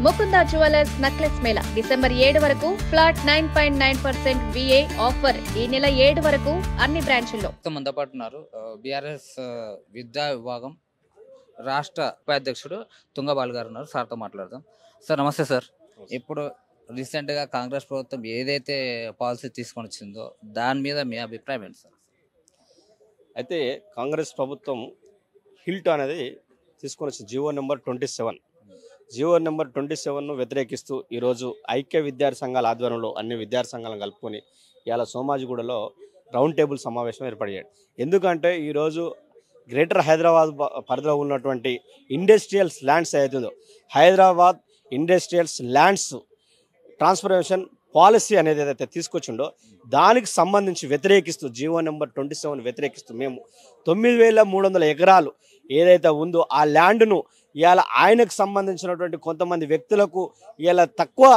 Mukunda jewellers necklace Mela December 7 వరకు flat 9.9% VA offer ఈ నెల 7 వరకు అన్ని బ్రాంచ్ల్లో. మనతో పాటు ఉన్నారు బీఆర్ఎస్ విద్యా విభాగం రాష్ట్ర ఉపాధ్యక్షుడు తుంగబాల్ గారు ఉన్నారు. సార్తో మాట్లాడదాం. సార్ నమస్తే సార్. ఇప్పుడు రీసెంట్గా కాంగ్రెస్ ప్రభుత్వం ఏదైతే పాలసీ తీసుకొని వచ్చిందో దాని మీద మీ అభిప్రాయం ఏంటి సార్? అయితే కాంగ్రెస్ ప్రభుత్వం హిల్ట్ అనేది తీసుకొని వచ్చింది జీవో నెంబర్ 27. జీవో నెంబర్ 27ను వ్యతిరేకిస్తూ ఈరోజు ఐక్య విద్యార్థి సంఘాల ఆధ్వర్యంలో అన్ని విద్యార్థి సంఘాలను కలుపుకొని ఇవాళ సోమాజిగూడలో రౌండ్ టేబుల్ సమావేశం ఏర్పడియాడు. ఎందుకంటే ఈరోజు గ్రేటర్ హైదరాబాద్ పరిధిలో ఉన్నటువంటి ఇండస్ట్రియల్స్ ల్యాండ్స్ ఏదైతుందో Hyderabad industrials lands transformation policy అనేది ఏదైతే తీసుకొచ్చిండో దానికి సంబంధించి వ్యతిరేకిస్తూ జీవో నెంబర్ 27 వ్యతిరేకిస్తూ మేము 9,300 ఎకరాలు ఏదైతే ఉందో ఆ ల్యాండ్ను ఇవాళ ఆయనకు సంబంధించినటువంటి కొంతమంది వ్యక్తులకు ఇవాళ తక్కువ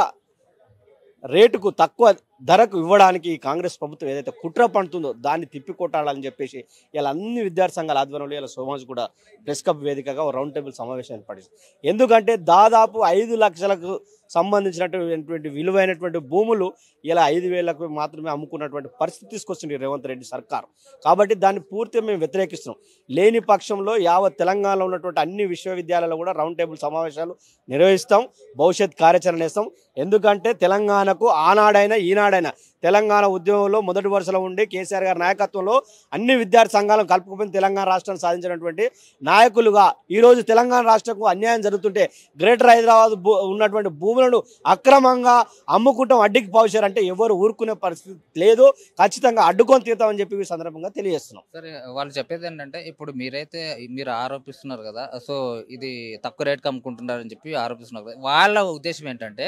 రేటుకు తక్కువ ధరకు ఇవ్వడానికి ఈ కాంగ్రెస్ ప్రభుత్వం ఏదైతే కుట్ర పండుతుందో దాన్ని తిప్పికొట్టాలని చెప్పేసి ఇలా అన్ని విద్యార్థి సంఘాల ఆధ్వర్యంలో ఇలా సోమాజ్ కూడా ప్రెస్ క్లబ్ వేదికగా రౌండ్ టేబుల్ సమావేశం ఏర్పడింది. ఎందుకంటే దాదాపు 5 లక్షలకు సంబంధించినటువంటి విలువైనటువంటి భూములు ఇలా 5,000కు మాత్రమే అమ్ముకున్నటువంటి పరిస్థితి తీసుకొచ్చింది రేవంత్ రెడ్డి సర్కారు. కాబట్టి దాన్ని పూర్తిగా మేము వ్యతిరేకిస్తున్నాం. లేని పక్షంలో యావత్ తెలంగాణలో ఉన్నటువంటి అన్ని విశ్వవిద్యాలయాలు కూడా రౌండ్ టేబుల్ సమావేశాలు నిర్వహిస్తాం, భవిష్యత్ కార్యాచరణ చేస్తాం. ఎందుకంటే తెలంగాణకు ఆనాడైనా ఈనాడైనా తెలంగాణ ఉద్యమంలో మొదటి వరుసలో ఉండి కేసీఆర్ గారి నాయకత్వంలో అన్ని విద్యార్థి సంఘాలను కలుపుకుని తెలంగాణ రాష్ట్రాన్ని సాధించినటువంటి నాయకులుగా ఈరోజు తెలంగాణ రాష్ట్రకు అన్యాయం జరుగుతుంటే గ్రేటర్ హైదరాబాద్ ఉన్నటువంటి భూములను అక్రమంగా అమ్ముకుంటాం అడ్డికి పావుచారంటే ఎవరు ఊరుకునే పరిస్థితి లేదు. ఖచ్చితంగా అడ్డుకొని తీరుతామని చెప్పి ఈ సందర్భంగా తెలియజేస్తున్నాం. సరే, వాళ్ళు చెప్పేది ఏంటంటే ఇప్పుడు మీరు ఆరోపిస్తున్నారు కదా, సో ఇది తక్కువ రేట్కి అమ్ముకుంటున్నారని చెప్పి ఆరోపిస్తున్నారు కదా. వాళ్ళ ఉద్దేశం ఏంటంటే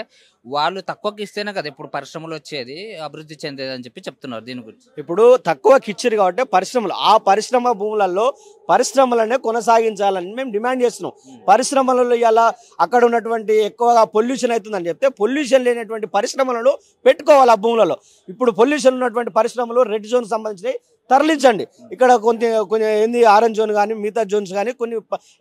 వాళ్ళు తక్కువకి ఇస్తేనే కదా ఇప్పుడు పరిశ్రమలు వచ్చేది, అభివృద్ధి చెందేది అని చెప్పి చెప్తున్నారు. దీని గురించి ఇప్పుడు తక్కువకి ఇచ్చారు కాబట్టి పరిశ్రమలు ఆ పరిశ్రమ భూములలో పరిశ్రమలనే కొనసాగించాలని మేము డిమాండ్ చేస్తున్నాం. పరిశ్రమలలో ఇలా అక్కడ ఉన్నటువంటి ఎక్కువగా పొల్యూషన్ అవుతుందని చెప్తే పొల్యూషన్ లేనటువంటి పరిశ్రమలను పెట్టుకోవాలి ఆ భూములలో. ఇప్పుడు పొల్యూషన్ ఉన్నటువంటి పరిశ్రమలు రెడ్ జోన్ సంబంధించినవి తరలించండి. ఇక్కడ కొంచెం ఏంది ఆరెంజ్ జోన్ కానీ మిగతా జోన్స్ కానీ కొన్ని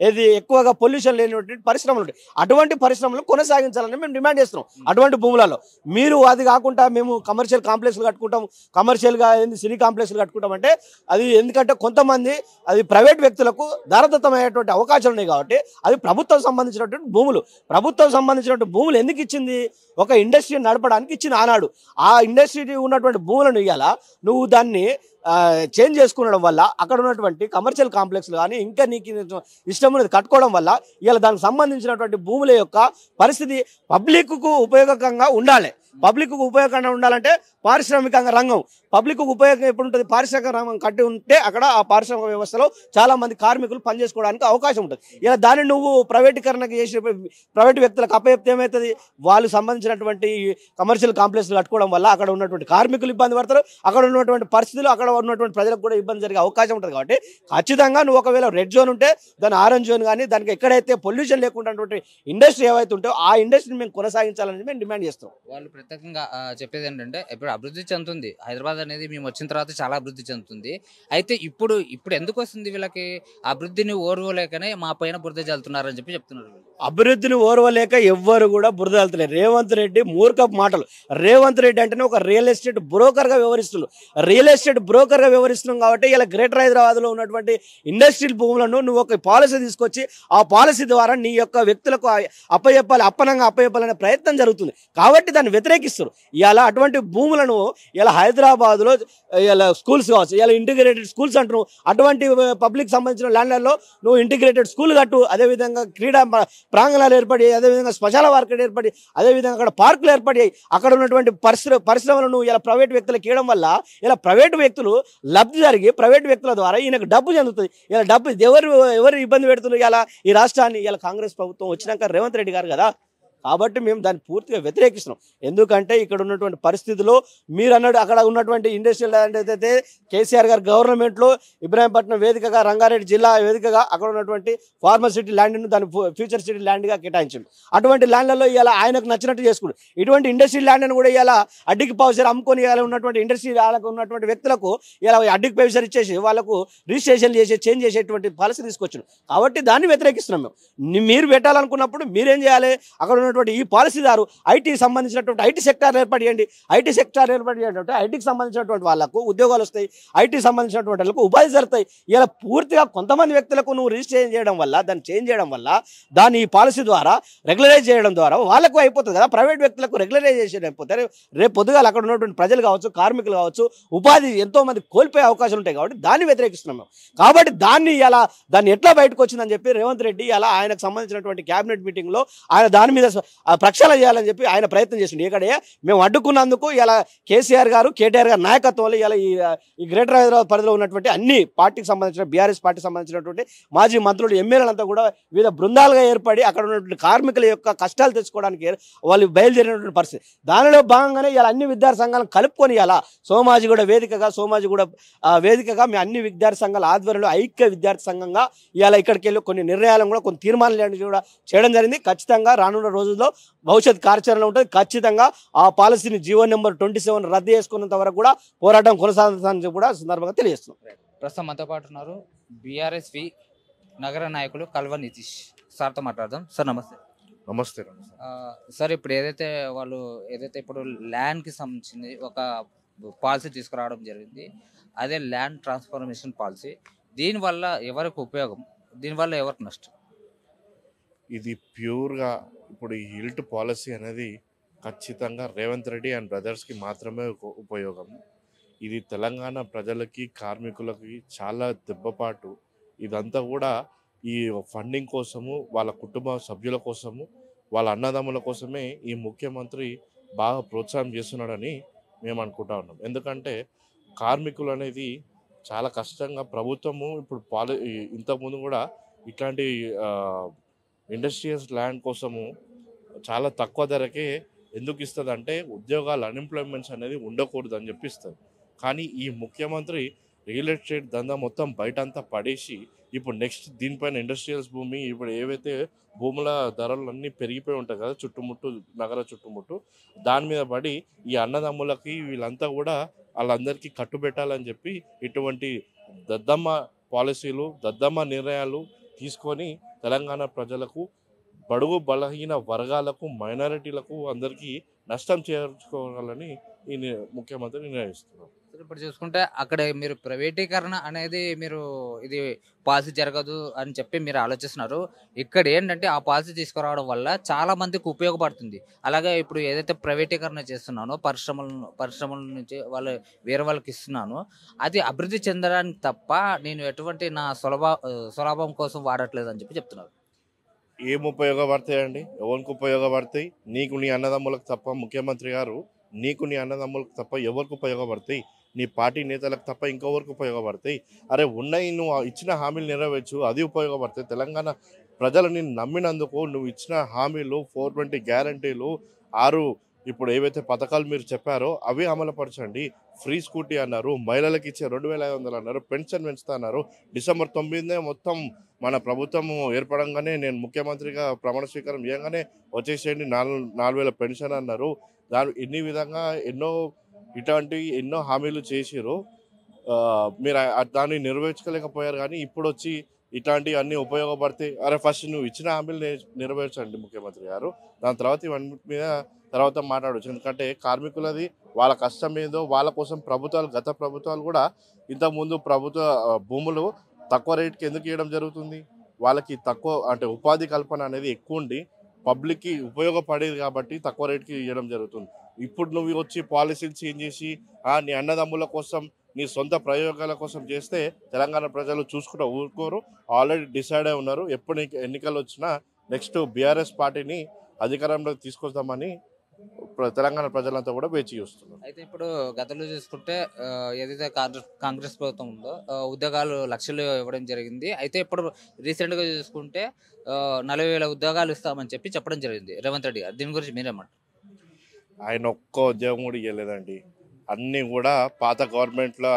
ఏది ఎక్కువగా పొల్యూషన్ లేనటువంటి పరిశ్రమలు ఉంటాయి. అటువంటి పరిశ్రమలు కొనసాగించాలని మేము డిమాండ్ చేస్తున్నాం. అటువంటి భూములలో మీరు అది కాకుండా మేము కమర్షియల్ కాంప్లెక్స్లు కట్టుకుంటాం, కమర్షియల్గా ఏంది సినీ కాంప్లెక్స్లు కట్టుకుంటాం అంటే అది ఎందుకంటే కొంతమంది అది ప్రైవేట్ వ్యక్తులకు దారదత్తమయ్యేటువంటి అవకాశాలు ఉన్నాయి. కాబట్టి అది ప్రభుత్వం సంబంధించినటువంటి భూములు. ప్రభుత్వం సంబంధించినటువంటి భూములు ఎందుకు ఇచ్చింది? ఒక ఇండస్ట్రీ నడపడానికి ఇచ్చింది ఆనాడు. ఆ ఇండస్ట్రీ ఉన్నటువంటి భూములను ఇవ్వాలా నువ్వు దాన్ని చేంజ్ చేసుకునడం వల్ల అక్కడ ఉన్నటువంటి కమర్షియల్ కాంప్లెక్స్లు కానీ ఇంకా నీకు ఇష్టం ఉన్నది కట్టుకోవడం వల్ల ఇలా దానికి సంబంధించినటువంటి భూముల యొక్క పరిస్థితి పబ్లిక్కు ఉపయోగకంగా ఉండాలి. పబ్లిక్కు ఉపయోగకంగా ఉండాలంటే పారిశ్రామిక రంగం పబ్లిక్కు ఉపయోగం ఎప్పుడు ఉంటుంది? పారిశ్రామిక రంగం కట్టి ఉంటే అక్కడ ఆ పారిశ్రామిక వ్యవస్థలో చాలా మంది కార్మికులు పనిచేసుకోవడానికి అవకాశం ఉంటుంది. ఇలా దాన్ని నువ్వు ప్రైవేటీకరణకు చేసి ప్రైవేట్ వ్యక్తులకు అప్పచెప్తే ఏమవుతుంది? వాళ్ళు సంబంధించినటువంటి కమర్షియల్ కాంప్లెక్స్లు కట్టుకోవడం వల్ల అక్కడ ఉన్నటువంటి కార్మికులు ఇబ్బంది పడతారు, అక్కడ ఉన్నటువంటి పరిస్థితులు అక్కడ ఉన్నటువంటి ప్రజలకు కూడా ఇబ్బంది జరిగే అవకాశం ఉంటుంది. కాబట్టి ఖచ్చితంగా నువ్వు ఒకవేళ రెడ్ జోన్ ఉంటే దాని ఆరెంజ్ జోన్ కానీ దానికి ఎక్కడైతే పొల్యూషన్ లేకుండా ఇండస్ట్రీ ఏవైతే ఉంటే ఆ ఇండస్ట్రీని మేము కొనసాగించాలని మేము డిమాండ్ చేస్తాం. వాళ్ళు ప్రత్యేకంగా చెప్పేది ఏంటంటే ఇప్పుడు అభివృద్ధి చెందుతుంది హైదరాబాద్ అనేది, మేము వచ్చిన తర్వాత చాలా అభివృద్ధి చెందుతుంది. అయితే ఇప్పుడు ఎందుకు వస్తుంది వీళ్ళకి? అభివృద్ధిని ఓర్వలేకనే మా పైన బురద జల్లుతున్నారని చెప్పి చెప్తున్నారు. అభివృద్ధిని ఓర్వలేక ఎవ్వరు కూడా బురద జల్లుతలేరు. రేవంత్ రెడ్డి మూర్ఖపు మాటలు. రేవంత్ రెడ్డి అంటేనే ఒక రియల్ ఎస్టేట్ బ్రోకర్గా వ్యవహరిస్తున్నారు. రియల్ ఎస్టేట్ బ్రోకర్గా వ్యవహరిస్తున్నాం కాబట్టి ఇలా గ్రేటర్ హైదరాబాద్లో ఉన్నటువంటి ఇండస్ట్రియల్ భూములను నువ్వు ఒక పాలసీ తీసుకొచ్చి ఆ పాలసీ ద్వారా నీ యొక్క వ్యక్తులకు అప్పనంగా అప్పచెప్పాలనే ప్రయత్నం జరుగుతుంది. కాబట్టి దాన్ని వ్యతిరేకిస్తారు. ఇలా అటువంటి భూములను ఇలా హైదరాబాద్లో ఇలా స్కూల్స్ కావచ్చు, ఇలా ఇంటిగ్రేటెడ్ స్కూల్స్ అంటున్నావు. అటువంటి పబ్లిక్ సంబంధించిన ల్యాండ్లలో నువ్వు ఇంటిగ్రేటెడ్ స్కూల్ కట్టు, అదేవిధంగా క్రీడా ప్రాంగణాలు ఏర్పడి, అదేవిధంగా శ్మశాన మార్కెట్ ఏర్పడి, అదేవిధంగా అక్కడ పార్కులు ఏర్పడి అక్కడ ఉన్నటువంటి పరిశ్రమలను ఇలా ప్రైవేట్ వ్యక్తులకు ఇవ్వడం వల్ల ఇలా ప్రైవేట్ వ్యక్తులు లబ్ధి జరిగి ప్రైవేట్ వ్యక్తుల ద్వారా ఈయనకు డబ్బు చెందుతుంది. ఇలా డబ్బు ఎవరు ఇబ్బంది పెడుతున్నారు ఇలా ఈ రాష్ట్రాన్ని? ఇలా కాంగ్రెస్ ప్రభుత్వం వచ్చినాక రేవంత్ రెడ్డి గారు కదా. కాబట్టి మేము దాన్ని పూర్తిగా వ్యతిరేకిస్తున్నాం. ఎందుకంటే ఇక్కడ ఉన్నటువంటి పరిస్థితుల్లో మీరు అన్నాడు అక్కడ ఉన్నటువంటి ఇండస్ట్రియల్ ల్యాండ్ ఏదైతే కేసీఆర్ గారు గవర్నమెంట్లో ఇబ్రాహీంపట్నం వేదికగా రంగారెడ్డి జిల్లా వేదికగా అక్కడ ఉన్నటువంటి ఫార్మర్ సిటీ ల్యాండ్ను దాన్ని ఫ్యూచర్ సిటీ ల్యాండ్గా కేటాయించింది. అటువంటి ల్యాండ్లలో ఇలా ఆయనకు నచ్చినట్టు చేసుకుంటారు. ఇటువంటి ఇండస్ట్రియల్ ల్యాండ్ను కూడా ఇలా అడ్డికి పౌసర్ అమ్ముకొని ఇలా ఉన్నటువంటి ఇండస్ట్రీ వాళ్ళకు ఉన్నటువంటి వ్యక్తులకు ఇలా అడ్డికి పౌసర్ ఇచ్చేసి వాళ్ళకు రిజిస్ట్రేషన్ చేసి చేంజ్ చేసేటువంటి పాలసీ తీసుకొచ్చారు. కాబట్టి దాన్ని వ్యతిరేకిస్తున్నాం మేము. మీరు పెట్టాలనుకున్నప్పుడు మీరేం చేయాలి? అక్కడ ఉన్నటువంటి ఈ పాలసీదారు ఐటీ సంబంధించినటువంటి ఐటీ సెక్టార్ ఏర్పాటు చేయండి. ఐటీ సెక్టార్ ఏర్పాటు చేయాలంటే ఐటీకి సంబంధించినటువంటి వాళ్ళకు ఉద్యోగాలు వస్తాయి, ఐటీ సంబంధించినటువంటి వాళ్ళకు ఉపాధి జరుగుతాయి. ఇలా పూర్తిగా కొంతమంది వ్యక్తులకు నువ్వు రిజిస్ట్రేషన్ చేయడం వల్ల, దాన్ని చేంజ్ చేయడం వల్ల, దాన్ని ఈ పాలసీ ద్వారా రెగ్యులరైజ్ చేయడం ద్వారా వాళ్ళకు అయిపోతుంది కదా, ప్రైవేట్ వ్యక్తులకు రెగ్యులరైజేషన్ అయిపోతారు. రేపు పొద్దుగాల అక్కడ ఉన్నటువంటి ప్రజలు కావచ్చు, కార్మికులు కావచ్చు, ఉపాధి ఎంతో మంది కోల్పోయే అవకాశాలు ఉంటాయి. కాబట్టి దాన్ని వ్యతిరేకిస్తున్నాం మేము. కాబట్టి దాన్ని ఎట్లా బయటకు వచ్చిందని చెప్పి రేవంత్ రెడ్డి అలా ఆయనకు సంబంధించినటువంటి క్యాబినెట్ మీటింగ్లో ఆయన దాని మీద ప్రక్షాళన చేయాలని చెప్పి ఆయన ప్రయత్నం చేసిండు. ఇక్కడే మేము అడ్డుకున్నందుకు ఇలా కేసీఆర్ గారు, కేటీఆర్ గారు నాయకత్వంలో ఇలా ఈ గ్రేటర్ హైదరాబాద్ పరిధిలో ఉన్నటువంటి అన్ని పార్టీకి సంబంధించిన బీఆర్ఎస్ పార్టీకి సంబంధించినటువంటి మాజీ మంత్రులు, ఎమ్మెల్యేలంతా కూడా వివిధ బృందాలుగా ఏర్పడి అక్కడ ఉన్నటువంటి కార్మికుల యొక్క కష్టాలు తెచ్చుకోవడానికి వాళ్ళు బయలుదేరినటువంటి పరిస్థితి. దానిలో భాగంగానే ఇలా అన్ని విద్యార్థి సంఘాలను కలుపుకొని ఇలా సోమాజిగూడ వేదికగా మేము అన్ని విద్యార్థి సంఘాల ఆధ్వర్యంలో ఐక్య విద్యార్థి సంఘంగా ఇలా ఇక్కడికి వెళ్ళి కొన్ని నిర్ణయాలను కూడా, కొన్ని తీర్మానాలు కూడా చేయడం జరిగింది. ఖచ్చితంగా రానున్న రోజుల్లో భవిష్యత్ కార్యాచరణ ఉంటుంది. ఖచ్చితంగా ఆ పాలసీని జీవో నెంబర్ 27 రద్దు చేసుకున్నంత వరకు కూడా పోరాటం కొనసాగుతుందని కూడా సందర్భంగా తెలియజేస్తున్నాం. ప్రస్తుతం మనతో పాటు ఉన్నారు బీఆర్ఎస్వి నగర నాయకులు కల్వ నితీష్. సార్తో మాట్లాడదాం. సార్ నమస్తే. నమస్తే. సార్ ఇప్పుడు ఏదైతే ఇప్పుడు ల్యాండ్కి సంబంధించింది ఒక పాలసీ తీసుకురావడం జరిగింది, అదే ల్యాండ్ ట్రాన్స్ఫర్మేషన్ పాలసీ. దీనివల్ల ఎవరికి ఉపయోగం, దీనివల్ల ఎవరికి నష్టం? ఇది ప్యూర్గా ఇప్పుడు ఈ హిల్ట్ పాలసీ అనేది ఖచ్చితంగా రేవంత్ రెడ్డి అండ్ బ్రదర్స్కి మాత్రమే ఉపయోగం. ఇది తెలంగాణ ప్రజలకి, కార్మికులకి చాలా దెబ్బపాటు. ఇదంతా కూడా ఈ ఫండింగ్ కోసము, వాళ్ళ కుటుంబ సభ్యుల కోసము, వాళ్ళ అన్నదమ్ముల కోసమే ఈ ముఖ్యమంత్రి బాగా ప్రోత్సాహం చేస్తున్నాడని మేము అనుకుంటా ఉన్నాం. ఎందుకంటే కార్మికులు అనేది చాలా కష్టంగా ప్రభుత్వము ఇప్పుడు ఇంతకుముందు కూడా ఇట్లాంటి ఇండస్ట్రియల్స్ ల్యాండ్ కోసము చాలా తక్కువ ధరకే ఎందుకు ఇస్తుంది అంటే ఉద్యోగాలు, అన్ఎంప్లాయ్మెంట్స్ అనేది ఉండకూడదు అని చెప్పిస్తుంది. కానీ ఈ ముఖ్యమంత్రి రియల్ ఎస్టేట్ దందా మొత్తం బయటంతా పడేసి ఇప్పుడు నెక్స్ట్ దీనిపైన ఇండస్ట్రియల్స్ భూమి, ఇప్పుడు ఏవైతే భూముల ధరలు అన్నీ పెరిగిపోయి ఉంటాయి కదా చుట్టుముట్టు, నగర చుట్టుముట్టు, దాని మీద పడి ఈ అన్నదమ్ములకి వీళ్ళంతా కూడా వాళ్ళందరికీ కట్టుబెట్టాలని చెప్పి ఇటువంటి దద్దమ్మ పాలసీలు, దద్దమ్మ నిర్ణయాలు తీసుకొని తెలంగాణ ప్రజలకు, బడుగు బలహీన వర్గాలకు, మైనారిటీలకు అందరికీ నష్టం చేర్చుకోవాలని ఈ ముఖ్యమంత్రి నిర్ణయిస్తున్నారు. ఇప్పుడు చూసుకుంటే అక్కడ మీరు ప్రైవేటీకరణ అనేది ఇది పాలసీ జరగదు అని చెప్పి మీరు ఆలోచిస్తున్నారు. ఇక్కడ ఏంటంటే ఆ పాలసీ తీసుకురావడం వల్ల చాలా మందికి ఉపయోగపడుతుంది. అలాగే ఇప్పుడు ఏదైతే ప్రైవేటీకరణ చేస్తున్నానో పరిశ్రమల నుంచి వేరే వాళ్ళకి ఇస్తున్నాను, అది అభివృద్ధి చెందడానికి తప్ప నేను ఎటువంటి నా సులభం కోసం వాడట్లేదు అని చెప్పి చెప్తున్నారు. ఏం ఉపయోగపడతాయండి? ఎవరికి ఉపయోగపడతాయి? నీకు, నీ అన్నదమ్ములకు తప్ప. ముఖ్యమంత్రి గారు నీకు, నీ అన్నదమ్ములకు తప్ప ఎవరికి ఉపయోగపడతాయి? నీ పార్టీ నేతలకు తప్ప ఇంకెవరికి ఉపయోగపడతాయి? అరే ఉన్నాయి, నువ్వు ఇచ్చిన హామీలు నెరవేర్చు, అది ఉపయోగపడతాయి. తెలంగాణ ప్రజలని నమ్మినందుకు నువ్వు ఇచ్చిన హామీలు, 420 గ్యారంటీలు, 6 ఇప్పుడు ఏవైతే పథకాలు మీరు చెప్పారో అవి అమలుపరచండి. ఫ్రీ స్కూటీ అన్నారు, మహిళలకు ఇచ్చే 2500 అన్నారు, పెన్షన్ పెంచుతా అన్నారు. డిసెంబర్ 9 మొత్తం మన ప్రభుత్వం ఏర్పడంగానే నేను ముఖ్యమంత్రిగా ప్రమాణ స్వీకారం చేయగానే వచ్చేసేయండి 4000 పెన్షన్ అన్నారు. ఇన్ని విధంగా ఎన్నో హామీలు చేసిరు. మీరు దాన్ని నెరవేర్చుకోలేకపోయారు. కానీ ఇప్పుడు వచ్చి ఇట్లాంటివి అన్నీ ఉపయోగపడతాయి. అరే ఫస్ట్ నువ్వు ఇచ్చిన హామీలు నెరవేర్చండి ముఖ్యమంత్రి గారు, దాని తర్వాత ఇవన్నీ మీద తర్వాత మాట్లాడవచ్చు. ఎందుకంటే కార్మికులది వాళ్ళ కష్టం ఏదో వాళ్ళ కోసం గత ప్రభుత్వాలు కూడా ఇంతకుముందు భూములు తక్కువ రేటుకి ఎందుకు ఇవ్వడం జరుగుతుంది? వాళ్ళకి తక్కువ అంటే ఉపాధి కల్పన అనేది ఎక్కువ ఉండి పబ్లిక్కి ఉపయోగపడేది కాబట్టి తక్కువ రేటుకి ఇవ్వడం జరుగుతుంది. ఇప్పుడు నువ్వు వచ్చి పాలసీలు చేంజ్ చేసి నీ అన్నదమ్ముల కోసం, నీ సొంత ప్రయోగాల కోసం చేస్తే తెలంగాణ ప్రజలు చూసుకుంటూ ఊరుకోరు. ఆల్రెడీ డిసైడ్ అయి ఉన్నారు. ఎప్పుడు ఎన్నికలు వచ్చినా నెక్స్ట్ బీఆర్ఎస్ పార్టీని అధికారంలోకి తీసుకొస్తామని తెలంగాణ ప్రజలంతా కూడా వేచి చూస్తున్నారు. అయితే ఇప్పుడు గతంలో చూసుకుంటే ఏదైతే కాంగ్రెస్ ప్రభుత్వం ఉందో ఉద్యోగాలు లక్షలు ఇవ్వడం జరిగింది. అయితే ఇప్పుడు రీసెంట్గా చూసుకుంటే 40,000 ఉద్యోగాలు ఇస్తామని చెప్పడం జరిగింది రేవంత్ రెడ్డి గారు. దీని గురించి మీరేమంటారు? ఆయన ఒక్క ఉద్యోగం కూడా ఇవ్వలేదండి. అన్నీ కూడా పాత గవర్నమెంట్లో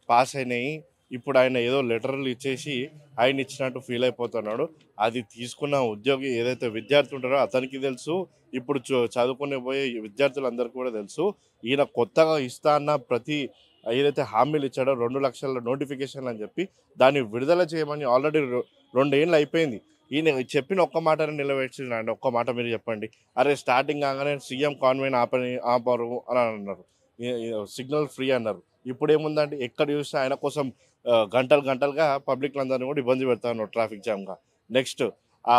పాస్ అయినాయి. ఇప్పుడు ఆయన ఏదో లెటర్లు ఇచ్చేసి ఆయన ఇచ్చినట్టు ఫీల్ అయిపోతున్నాడు. అది తీసుకున్న ఉద్యోగి ఏదైతే విద్యార్థి ఉంటారో అతనికి తెలుసు, ఇప్పుడు చదువుకునే పోయే విద్యార్థులందరికీ కూడా తెలుసు. ఈయన కొత్తగా ఇస్తా అన్న ప్రతి ఏదైతే హామీలు ఇచ్చాడో 2 లక్షల నోటిఫికేషన్లు అని చెప్పి దాన్ని విడుదల చేయమని ఆల్రెడీ 2 ఏళ్ళు అయిపోయింది. ఈయన చెప్పిన ఒక్క మాటని నిలబెట్టిన అండి. ఒక్క మాట మీరు చెప్పండి. అరే స్టార్టింగ్ కాగానే సీఎం కాన్వెంట్ ఆపరు అని అన్నారు, సిగ్నల్ ఫ్రీ అన్నారు. ఇప్పుడు ఏముందండి, ఎక్కడ చూసినా ఆయన కోసం గంటలుగా పబ్లిక్లందరినీ కూడా ఇబ్బంది పెడతా ఉన్నారు ట్రాఫిక్ జామ్గా. నెక్స్ట్ ఆ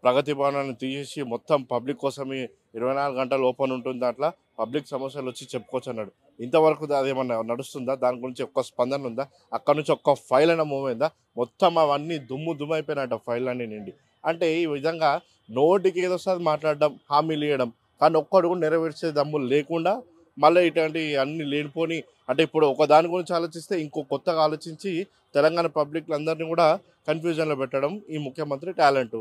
ప్రగతి భవనాన్ని తీసేసి మొత్తం పబ్లిక్ కోసమే 24 గంటలు ఓపెన్ ఉంటుంది, దాంట్లో పబ్లిక్ సమస్యలు వచ్చి చెప్పుకోవచ్చు అన్నాడు. ఇంతవరకు అదేమన్నా నడుస్తుందా? దాని గురించి ఒక్క స్పందన ఉందా? అక్కడ నుంచి ఒక్క ఫైల్ అయినా మూవ్ అయిందా? మొత్తం అవన్నీ దుమ్ము అయిపోయినట్ట ఫైల్ అన్నీ నిండి. అంటే ఈ విధంగా నోటికి ఏదో వస్తుంది మాట్లాడడం, హామీలు ఇవ్వడం, కానీ ఒక్కడు కూడా నెరవేర్చే దమ్ములు లేకుండా మళ్ళీ ఇటువంటి అన్ని లేనిపోని, అంటే ఇప్పుడు ఒక దాని గురించి ఆలోచిస్తే ఇంకో కొత్తగా ఆలోచించి తెలంగాణ పబ్లిక్లందరినీ కూడా కన్ఫ్యూజన్లో పెట్టడం ఈ ముఖ్యమంత్రి టాలెంట్.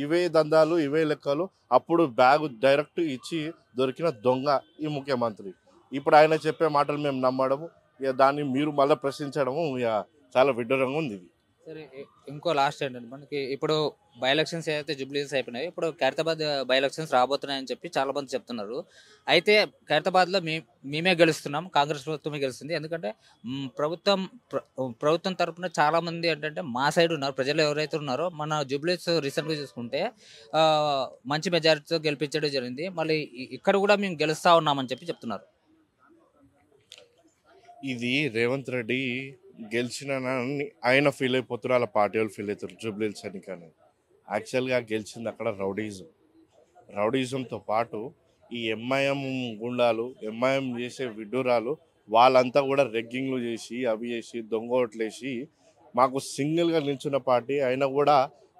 ఇవే దందాలు, ఇవే లెక్కలు. అప్పుడు బ్యాగ్ డైరెక్ట్ ఇచ్చి దొరికిన దొంగ ఈ ముఖ్యమంత్రి. ఇప్పుడు ఆయన చెప్పే మాటలు మేము నమ్మడము, దాన్ని మీరు మళ్ళీ ప్రశ్నించడము చాలా విడ్డూరంగా ఉంది ఇది. సరే, ఇంకో లాస్ట్ ఏంటంటే మనకి ఇప్పుడు బై ఎలక్షన్స్ ఏదైతే జూబ్లీస్ అయిపోయినాయి, ఇప్పుడు ఖైరతాబాద్ బై ఎలక్షన్స్ రాబోతున్నాయని చెప్పి చాలా మంది చెప్తున్నారు. అయితే ఖైరతాబాద్లో మేమే గెలుస్తున్నాం, కాంగ్రెస్ ప్రభుత్వమే గెలుస్తుంది. ఎందుకంటే ప్రభుత్వం తరఫున చాలా మంది ఏంటంటే మా సైడ్ ఉన్నారు, ప్రజలు ఎవరైతే ఉన్నారో. మన జూబ్లీస్ రీసెంట్గా చూసుకుంటే మంచి మెజారిటీతో గెలిపించడం జరిగింది. మళ్ళీ ఇక్కడ కూడా మేము గెలుస్తా ఉన్నామని చెప్పి చెప్తున్నారు. ఇది రేవంత్ రెడ్డి గెలిచిన ఆయన ఫీల్ అయిపోతున్నారు, వాళ్ళ పార్టీ వాళ్ళు ఫీల్ అవుతారు జూబ్లీహిల్స్ అని. కానీ యాక్చువల్గా గెలిచింది అక్కడ రౌడీజంతో పాటు ఈ ఎంఐఎం గుండాలు, ఎంఐఎం చేసే విడ్డూరాలు, వాళ్ళంతా కూడా రెగ్గింగ్లు చేసి అవి చేసి దొంగ ఓట్లేసి మాకు సింగిల్గా నిల్చున్న పార్టీ అయినా కూడా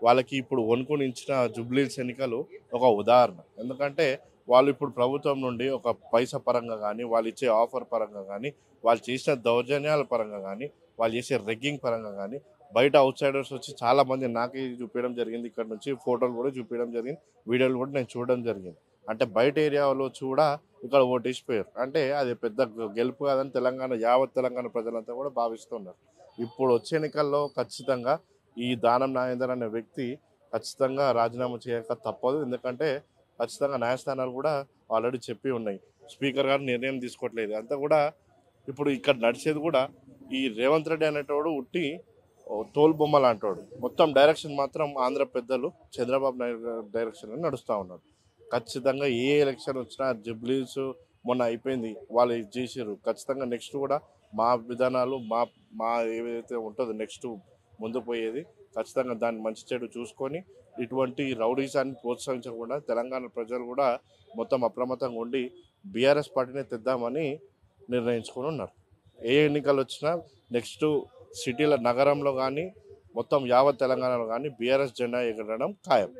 వాళ్ళకి ఇప్పుడు వణుకుని ఇచ్చిన జూబ్లీహిల్స్ ఎన్నికలు ఒక ఉదాహరణ. ఎందుకంటే వాళ్ళు ఇప్పుడు ప్రభుత్వం నుండి ఒక పైసా పరంగా కానీ, వాళ్ళు ఇచ్చే ఆఫర్ పరంగా కానీ, వాళ్ళు చేసిన దౌర్జన్యాల పరంగా కానీ, వాళ్ళు చేసే రెగ్గింగ్ పరంగా కానీ, బయట అవుట్ సైడర్స్ వచ్చి చాలామంది నాకే చూపించడం జరిగింది, ఇక్కడ నుంచి ఫోటోలు కూడా చూపించడం జరిగింది, వీడియోలు కూడా నేను చూడడం జరిగింది. అంటే బయట ఏరియాలో కూడా ఇక్కడ ఓటేసిపోయారు. అంటే అది పెద్ద గెలుపు కాదని యావత్ తెలంగాణ ప్రజలంతా కూడా భావిస్తున్నారు. ఇప్పుడు వచ్చే ఎన్నికల్లో ఖచ్చితంగా ఈ దానం నాగేందర్ అనే వ్యక్తి ఖచ్చితంగా రాజీనామా చేయక తప్పదు. ఎందుకంటే ఖచ్చితంగా న్యాయస్థానాలు కూడా ఆల్రెడీ చెప్పి ఉన్నాయి, స్పీకర్ గారు నిర్ణయం తీసుకోవట్లేదు. అంతా కూడా ఇప్పుడు ఇక్కడ నడిచేది కూడా ఈ రేవంత్ రెడ్డి అనేటోడు ఉట్టి తోలు బొమ్మ లాంటోడు. మొత్తం డైరెక్షన్ మాత్రం ఆంధ్ర పెద్దలు చంద్రబాబు నాయుడు డైరెక్షన్లో నడుస్తూ ఉన్నారు. ఖచ్చితంగా ఏ ఎలక్షన్ వచ్చినా జూబ్లీహిల్స్ మొన్న అయిపోయింది, వాళ్ళు ఇది చేసారు. ఖచ్చితంగా నెక్స్ట్ కూడా మా విధానాలు మా ఏదైతే ఉంటుందో నెక్స్ట్ ముందు పోయేది, ఖచ్చితంగా దాన్ని మంచి చెడు చూసుకొని ఇటువంటి రౌడీసాన్ని ప్రోత్సహించకుండా తెలంగాణ ప్రజలు కూడా మొత్తం అప్రమత్తంగా ఉండి బీఆర్ఎస్ పార్టీని తెద్దామని నిర్ణయించుకొని ఉన్నారు. ఏ ఎన్నికలు వచ్చినా నెక్స్ట్ సిటీల నగరంలో కానీ మొత్తం యావత్ తెలంగాణలో కానీ బీఆర్ఎస్ జెండా ఎగరడం ఖాయం.